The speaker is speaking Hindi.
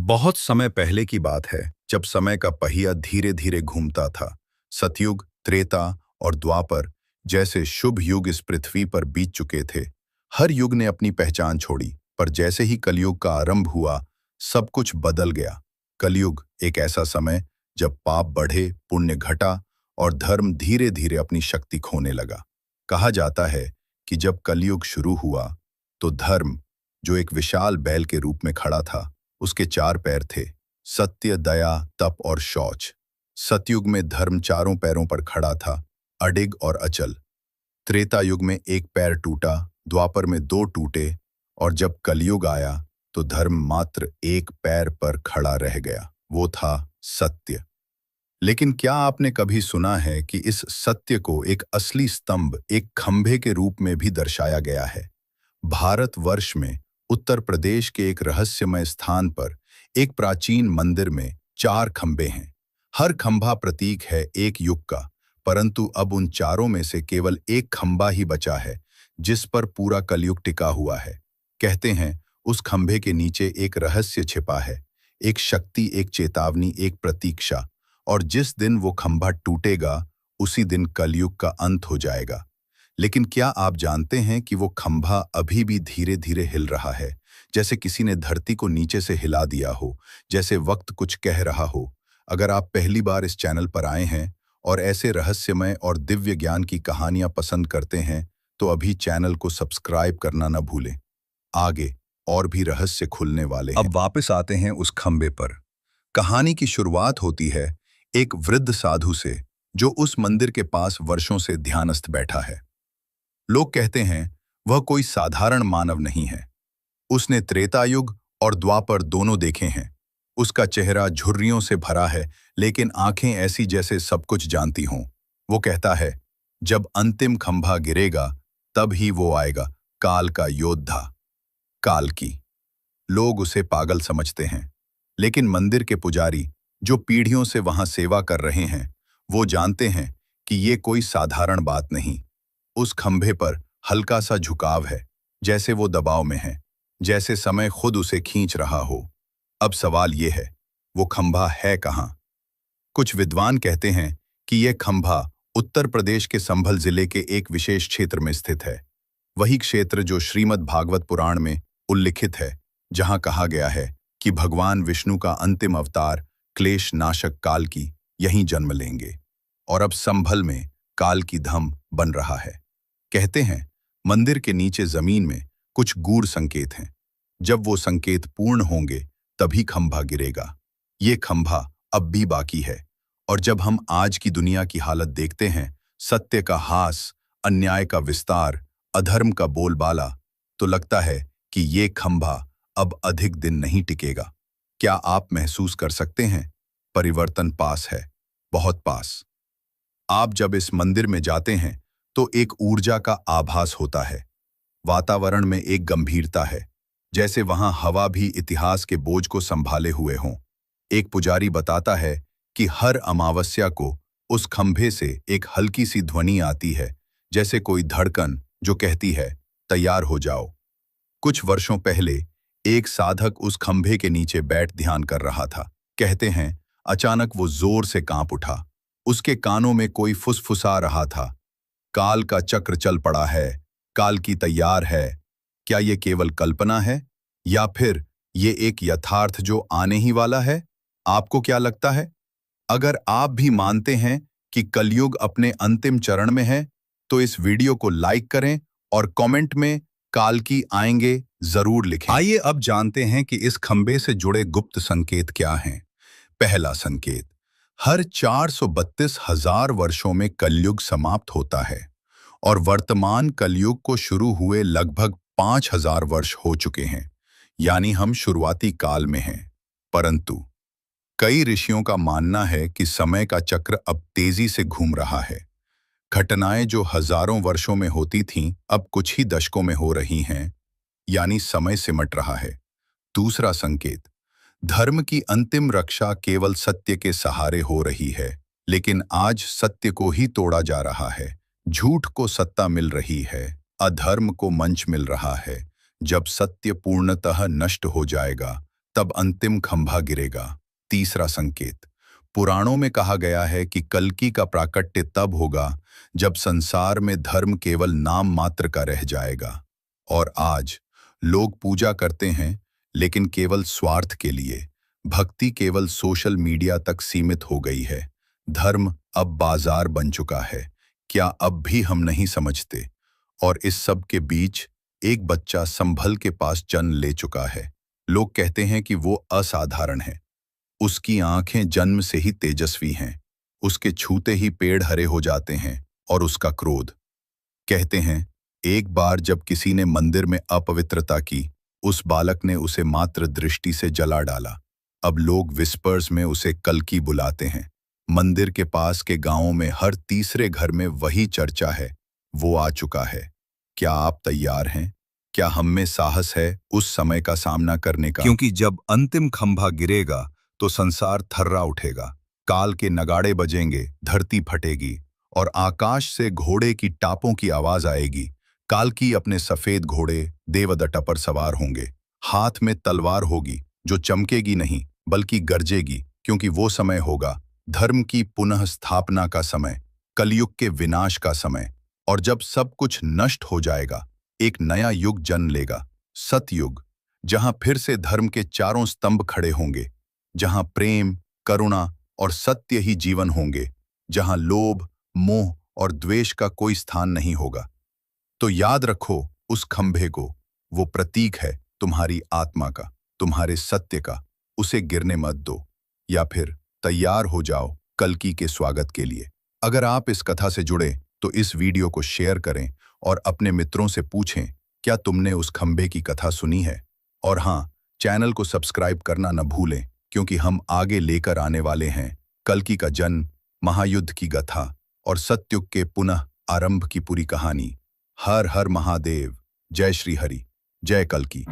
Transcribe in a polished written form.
बहुत समय पहले की बात है जब समय का पहिया धीरे धीरे घूमता था। सतयुग, त्रेता और द्वापर जैसे शुभ युग इस पृथ्वी पर बीत चुके थे। हर युग ने अपनी पहचान छोड़ी, पर जैसे ही कलयुग का आरंभ हुआ, सब कुछ बदल गया। कलयुग एक ऐसा समय जब पाप बढ़े, पुण्य घटा और धर्म धीरे धीरे अपनी शक्ति खोने लगा। कहा जाता है कि जब कलयुग शुरू हुआ तो धर्म, जो एक विशाल बैल के रूप में खड़ा था, उसके चार पैर थे: सत्य, दया, तप और शौच। सतयुग में धर्म चारों पैरों पर खड़ा था, अडिग और अचल। त्रेता युग में एक पैर टूटा, द्वापर में दो टूटे, और जब कलयुग आया तो धर्म मात्र एक पैर पर खड़ा रह गया, वो था सत्य। लेकिन क्या आपने कभी सुना है कि इस सत्य को एक असली स्तंभ, एक खंभे के रूप में भी दर्शाया गया है? भारतवर्ष में उत्तर प्रदेश के एक रहस्यमय स्थान पर एक प्राचीन मंदिर में चार खंभे हैं। हर खंभा प्रतीक है एक युग का, परंतु अब उन चारों में से केवल एक खंभा ही बचा है जिस पर पूरा कलयुग टिका हुआ है। कहते हैं उस खंभे के नीचे एक रहस्य छिपा है, एक शक्ति, एक चेतावनी, एक प्रतीक्षा। और जिस दिन वो खंभा टूटेगा, उसी दिन कलयुग का अंत हो जाएगा। लेकिन क्या आप जानते हैं कि वो खंभा अभी भी धीरे धीरे हिल रहा है, जैसे किसी ने धरती को नीचे से हिला दिया हो, जैसे वक्त कुछ कह रहा हो। अगर आप पहली बार इस चैनल पर आए हैं और ऐसे रहस्यमय और दिव्य ज्ञान की कहानियां पसंद करते हैं, तो अभी चैनल को सब्सक्राइब करना न भूलें। आगे और भी रहस्य खुलने वाले हैं। अब वापस आते हैं उस खंभे पर। कहानी की शुरुआत होती है एक वृद्ध साधु से, जो उस मंदिर के पास वर्षों से ध्यानस्थ बैठा है। लोग कहते हैं वह कोई साधारण मानव नहीं है। उसने त्रेतायुग और द्वापर दोनों देखे हैं। उसका चेहरा झुर्रियों से भरा है, लेकिन आंखें ऐसी जैसे सब कुछ जानती हों। वो कहता है, जब अंतिम खंभा गिरेगा तब ही वो आएगा, काल का योद्धा। काल की लोग उसे पागल समझते हैं, लेकिन मंदिर के पुजारी, जो पीढ़ियों से वहां सेवा कर रहे हैं, वो जानते हैं कि ये कोई साधारण बात नहीं। उस खंभे पर हल्का सा झुकाव है, जैसे वो दबाव में है, जैसे समय खुद उसे खींच रहा हो। अब सवाल ये है, वो खंभा है कहाँ? कुछ विद्वान कहते हैं कि यह खंभा उत्तर प्रदेश के संभल जिले के एक विशेष क्षेत्र में स्थित है। वही क्षेत्र जो श्रीमद् भागवत पुराण में उल्लिखित है, जहां कहा गया है कि भगवान विष्णु का अंतिम अवतार क्लेश नाशक काल की यहीं जन्म लेंगे। और अब संभल में काल की धम बन रहा है। कहते हैं मंदिर के नीचे जमीन में कुछ गूढ़ संकेत हैं। जब वो संकेत पूर्ण होंगे तभी खंभा गिरेगा। ये खंभा अब भी बाकी है। और जब हम आज की दुनिया की हालत देखते हैं, सत्य का हास, अन्याय का विस्तार, अधर्म का बोलबाला, तो लगता है कि ये खंभा अब अधिक दिन नहीं टिकेगा। क्या आप महसूस कर सकते हैं? परिवर्तन पास है, बहुत पास। आप जब इस मंदिर में जाते हैं तो एक ऊर्जा का आभास होता है। वातावरण में एक गंभीरता है, जैसे वहां हवा भी इतिहास के बोझ को संभाले हुए हों। एक पुजारी बताता है कि हर अमावस्या को उस खंभे से एक हल्की सी ध्वनि आती है, जैसे कोई धड़कन जो कहती है, तैयार हो जाओ। कुछ वर्षों पहले एक साधक उस खंभे के नीचे बैठ ध्यान कर रहा था। कहते हैं अचानक वो जोर से कांप उठा। उसके कानों में कोई फुसफुसा रहा था, काल का चक्र चल पड़ा है, काल की तैयार है। क्या ये केवल कल्पना है, या फिर ये एक यथार्थ जो आने ही वाला है? आपको क्या लगता है? अगर आप भी मानते हैं कि कलयुग अपने अंतिम चरण में है, तो इस वीडियो को लाइक करें और कमेंट में काल की आएंगे जरूर लिखें। आइए अब जानते हैं कि इस खंबे से जुड़े गुप्त संकेत क्या हैं। पहला संकेत, हर 432,000 वर्षों में कलयुग समाप्त होता है और वर्तमान कलयुग को शुरू हुए लगभग 5,000 वर्ष हो चुके हैं, यानी हम शुरुआती काल में हैं। परंतु कई ऋषियों का मानना है कि समय का चक्र अब तेजी से घूम रहा है। घटनाएं जो हजारों वर्षों में होती थीं, अब कुछ ही दशकों में हो रही हैं, यानी समय सिमट रहा है। दूसरा संकेत, धर्म की अंतिम रक्षा केवल सत्य के सहारे हो रही है, लेकिन आज सत्य को ही तोड़ा जा रहा है। झूठ को सत्ता मिल रही है, अधर्म को मंच मिल रहा है। जब सत्य पूर्णतः नष्ट हो जाएगा, तब अंतिम खंभा गिरेगा। तीसरा संकेत, पुराणों में कहा गया है कि कल्कि का प्राकट्य तब होगा जब संसार में धर्म केवल नाम मात्र का रह जाएगा। और आज लोग पूजा करते हैं, लेकिन केवल स्वार्थ के लिए। भक्ति केवल सोशल मीडिया तक सीमित हो गई है। धर्म अब बाजार बन चुका है। क्या अब भी हम नहीं समझते? और इस सब के बीच एक बच्चा संभल के पास जन्म ले चुका है। लोग कहते हैं कि वो असाधारण है। उसकी आंखें जन्म से ही तेजस्वी हैं। उसके छूते ही पेड़ हरे हो जाते हैं। और उसका क्रोध, कहते हैं, एक बार जब किसी ने मंदिर में अपवित्रता की, उस बालक ने उसे मात्र दृष्टि से जला डाला। अब लोग विस्पर्स में उसे कल्कि बुलाते हैं। मंदिर के पास के गांवों में हर तीसरे घर में वही चर्चा है, वो आ चुका है। क्या आप तैयार हैं? क्या हम में साहस है उस समय का सामना करने का? क्योंकि जब अंतिम खंभा गिरेगा तो संसार थर्रा उठेगा। काल के नगाड़े बजेंगे, धरती फटेगी और आकाश से घोड़े की टापों की आवाज आएगी। काल्की अपने सफेद घोड़े देवदत्ता पर सवार होंगे। हाथ में तलवार होगी जो चमकेगी नहीं बल्कि गरजेगी, क्योंकि वो समय होगा धर्म की पुनः स्थापना का समय, कलयुग के विनाश का समय। और जब सब कुछ नष्ट हो जाएगा, एक नया युग जन्म लेगा, सतयुग, जहां फिर से धर्म के चारों स्तंभ खड़े होंगे, जहां प्रेम, करुणा और सत्य ही जीवन होंगे, जहां लोभ, मोह और द्वेष का कोई स्थान नहीं होगा। तो याद रखो उस खंभे को, वो प्रतीक है तुम्हारी आत्मा का, तुम्हारे सत्य का। उसे गिरने मत दो, या फिर तैयार हो जाओ कल्कि के स्वागत के लिए। अगर आप इस कथा से जुड़े तो इस वीडियो को शेयर करें और अपने मित्रों से पूछें, क्या तुमने उस खंभे की कथा सुनी है? और हाँ, चैनल को सब्सक्राइब करना न भूलें, क्योंकि हम आगे लेकर आने वाले हैं कल्कि का जन्म, महायुद्ध की गाथा और सतयुग के पुनः आरंभ की पूरी कहानी। हर हर महादेव। जय श्री हरि। जय कल्कि।